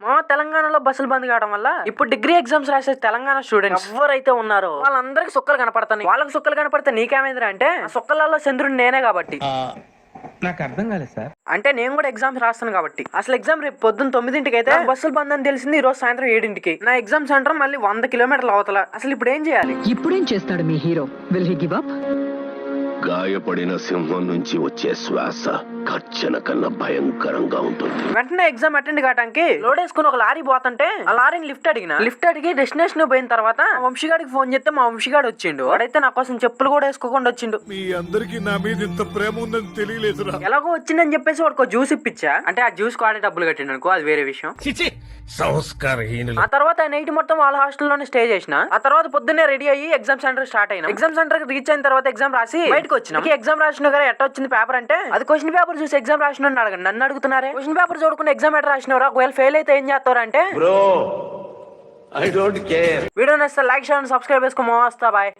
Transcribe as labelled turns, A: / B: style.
A: మా తెలంగాణలో బస్సులు బంద్ కావడం వల్ల ఇప్పుడు డిగ్రీ ఎగ్జామ్స్ రాసే తెలంగాణ స్టూడెంట్స్ ఎవరైతే ఉన్నారో వాళ్ళందరికీ సుక్కలు కనపడతాయి. వాళ్ళకి సుక్కలు కనపడితే నీకేమైందిరా అంటే సుక్కలలో చంద్రుడు నేనే కాబట్టి.
B: నాకు అర్థం కాలేదు సార్.
A: అంటే నేను కూడా ఎగ్జామ్స్ రాస్తాను కాబట్టి. అసలు ఎగ్జామ్ రేపు పొద్దున్న 9ంటికి అయితే బస్సులు బంద్ అని తెలిసింది. ఈ రోజు సాయంత్రం 7ంటికి. నా ఎగ్జామ్ సెంటర్ మళ్ళీ 100 కిలోమీటర్లు అవతల. అసలు ఇప్పుడు ఏం చేయాలి?
C: ఇప్పుడేం చేస్తాడు మీ hero? Will he give up?
D: గాయపడిన సింహం నుంచి వచ్చే శ్వాస గర్జన కన్నా భయంకరంగా ఉంటుంది.
A: వెంటనే ఎగ్జామ్ అటెండ్ కావడానికి లోడ్ వేసుకుని ఒక లారీ పోతుంటే ఆ లారీని లిఫ్ట్ అడిగి డెస్టినేషన్ పోయిన తర్వాత వంశీగాడికి ఫోన్ చేస్తే మా వంశీగాడు వచ్చిండు. వాడైతే నా కోసం చెప్పులు కూడా వేసుకోకుండా వచ్చిండు.
E: మీ అందరికి నా మీద ఇంత ప్రేమ ఉందని తెలియలేదురా.
A: ఎలాగో వచ్చిందని చెప్పేసి వాడికి జ్యూస్ ఇప్పించా. అంటే ఆ జ్యూస్ వాడే డబ్బులు కట్టిండు అనుకో, అది వేరే విషయం. ఆ తర్వాత నైట్ మొత్తం వాళ్ళ హాస్టల్లోనే స్టే చేసిన. ఆ తర్వాత పొద్దున్నే రెడీ అయ్యి ఎగ్జామ్ సెంటర్ స్టార్ట్ అయినా. ఎగ్జామ్ సెంటర్ రీచ్ అయిన తర్వాత ఎగ్జామ్ రాసి బయటకు వచ్చిన. ఎగ్జామ్ రాసిన గారు ఎట్ట వచ్చింది పేపర్ అంటే, అది క్వశ్చన్ పేపర్ చూసి ఎగ్జామ్ రాసిన అడగండి, నన్ను అడుగుతున్నారే. క్వశ్చన్ పేపర్ చూడకుండా ఎగ్జామ్ ఎట్లా రాసినవరా? ఒకవేళ ఫెయిల్ అయితే ఏం చేస్తారా అంటే,
D: bro I don't care.
A: Video నచ్చితే లైక్ షేర్ సబ్స్క్రైబ్ చేసుకో. మోస్తా బాయ్.